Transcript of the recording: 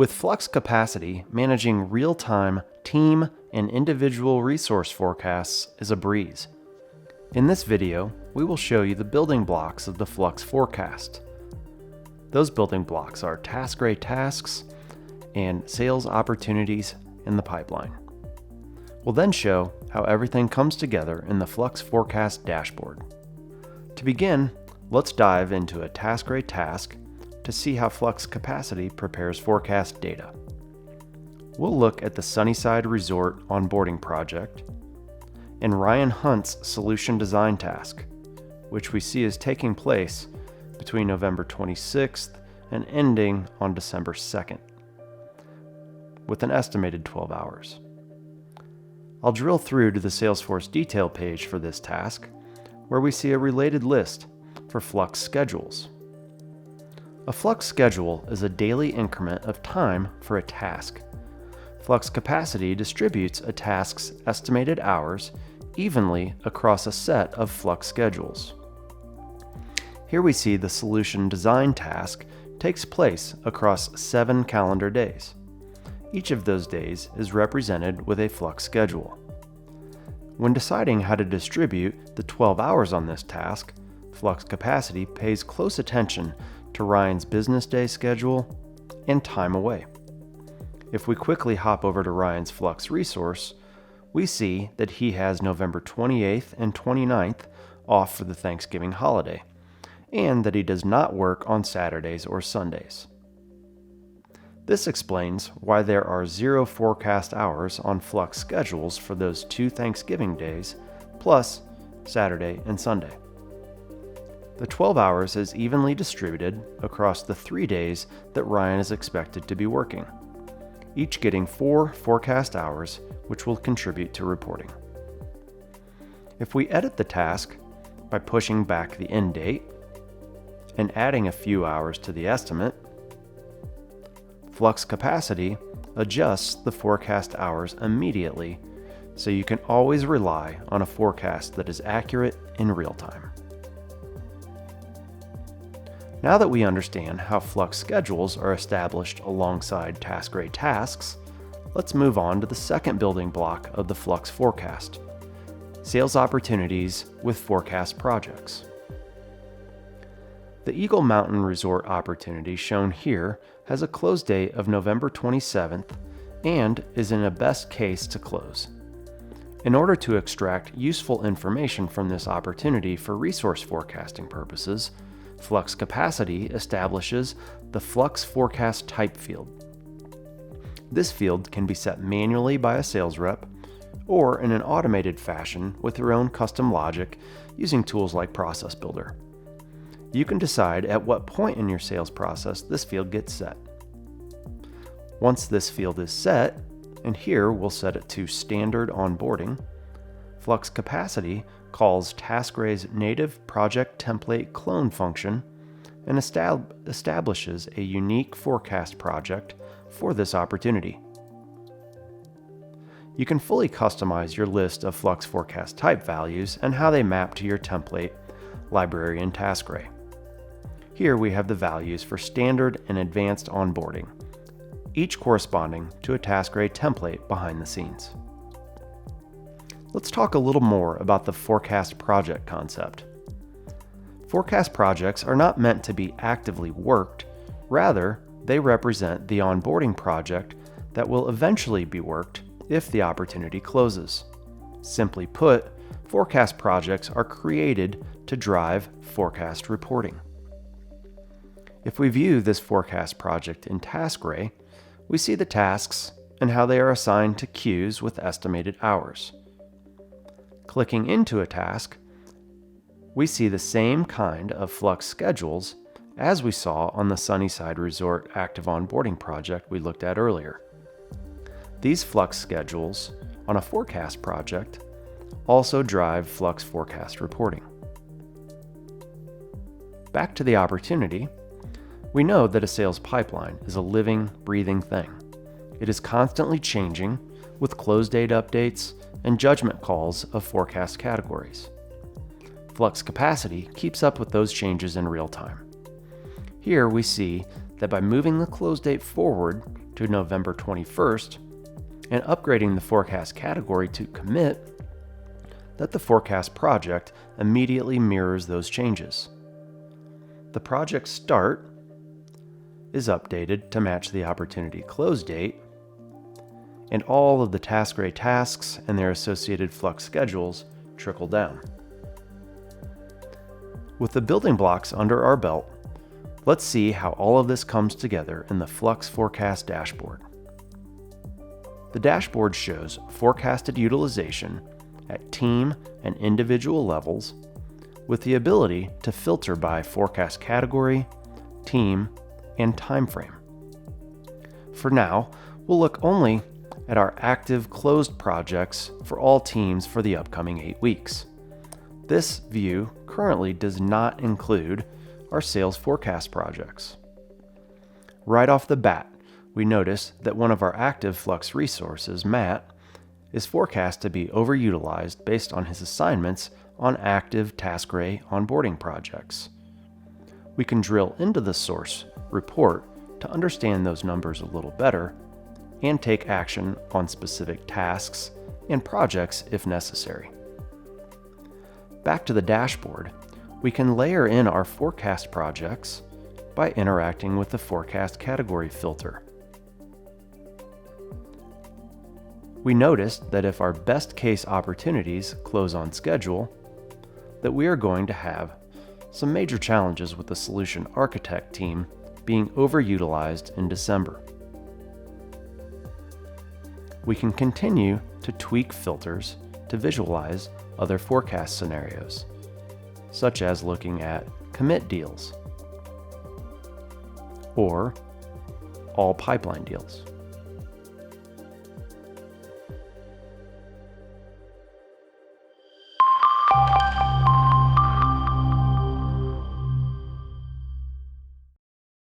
With Flux Capacity, managing real-time team and individual resource forecasts is a breeze. In this video, we will show you the building blocks of the Flux forecast. Those building blocks are task-array tasks and sales opportunities in the pipeline. We'll then show how everything comes together in the Flux forecast dashboard. To begin, let's dive into a task-array task to see how Flux Capacity prepares forecast data. We'll look at the Sunnyside Resort onboarding project and Ryan Hunt's solution design task, which we see is taking place between November 26th and ending on December 2nd, with an estimated 12 hours. I'll drill through to the Salesforce detail page for this task, where we see a related list for Flux schedules. A Flux schedule is a daily increment of time for a task. Flux Capacity distributes a task's estimated hours evenly across a set of Flux schedules. Here we see the solution design task takes place across 7 calendar days. Each of those days is represented with a Flux schedule. When deciding how to distribute the 12 hours on this task, Flux Capacity pays close attention to Ryan's business day schedule and time away. If we quickly hop over to Ryan's Flux resource, we see that he has November 28th and 29th off for the Thanksgiving holiday, and that he does not work on Saturdays or Sundays. This explains why there are 0 forecast hours on Flux schedules for those 2 Thanksgiving days, plus Saturday and Sunday. The 12 hours is evenly distributed across the 3 days that Ryan is expected to be working, each getting 4 forecast hours, which will contribute to reporting. If we edit the task by pushing back the end date and adding a few hours to the estimate, Flux Capacity adjusts the forecast hours immediately, so you can always rely on a forecast that is accurate in real time. Now that we understand how Flux schedules are established alongside task-array tasks, let's move on to the second building block of the Flux forecast: sales opportunities with forecast projects. The Eagle Mountain Resort opportunity shown here has a close date of November 27th and is in a best case to close. In order to extract useful information from this opportunity for resource forecasting purposes, Flux Capacity establishes the Flux Forecast Type field. This field can be set manually by a sales rep or in an automated fashion with your own custom logic using tools like Process Builder. You can decide at what point in your sales process this field gets set. Once this field is set, and here we'll set it to Standard Onboarding, Flux Capacity calls TaskArray's native project template clone function and establishes a unique forecast project for this opportunity. You can fully customize your list of Flux forecast type values and how they map to your template library in TaskArray. Here we have the values for standard and advanced onboarding, each corresponding to a TaskArray template behind the scenes. Let's talk a little more about the forecast project concept. Forecast projects are not meant to be actively worked, rather, they represent the onboarding project that will eventually be worked if the opportunity closes. Simply put, forecast projects are created to drive forecast reporting. If we view this forecast project in TaskArray, we see the tasks and how they are assigned to queues with estimated hours. Clicking into a task, we see the same kind of Flux schedules as we saw on the Sunnyside Resort active onboarding project we looked at earlier. These Flux schedules on a forecast project also drive Flux forecast reporting. Back to the opportunity, we know that a sales pipeline is a living, breathing thing. It is constantly changing with close date updates and judgment calls of forecast categories. Flux Capacity keeps up with those changes in real time. Here we see that by moving the close date forward to November 21st and upgrading the forecast category to commit, that the forecast project immediately mirrors those changes. The project start is updated to match the opportunity close date, and all of the TaskRay tasks and their associated Flux schedules trickle down. With the building blocks under our belt, let's see how all of this comes together in the Flux Forecast dashboard. The dashboard shows forecasted utilization at team and individual levels, with the ability to filter by forecast category, team, and time frame. For now, we'll look only at our active closed projects for all teams for the upcoming 8 weeks. This view currently does not include our sales forecast projects. Right off the bat, we notice that one of our active Flux resources, Matt, is forecast to be overutilized based on his assignments on active TaskRay onboarding projects. We can drill into the source report to understand those numbers a little better and take action on specific tasks and projects if necessary. Back to the dashboard, we can layer in our forecast projects by interacting with the forecast category filter. We noticed that if our best case opportunities close on schedule, that we are going to have some major challenges with the solution architect team being overutilized in December. We can continue to tweak filters to visualize other forecast scenarios, such as looking at commit deals or all pipeline deals.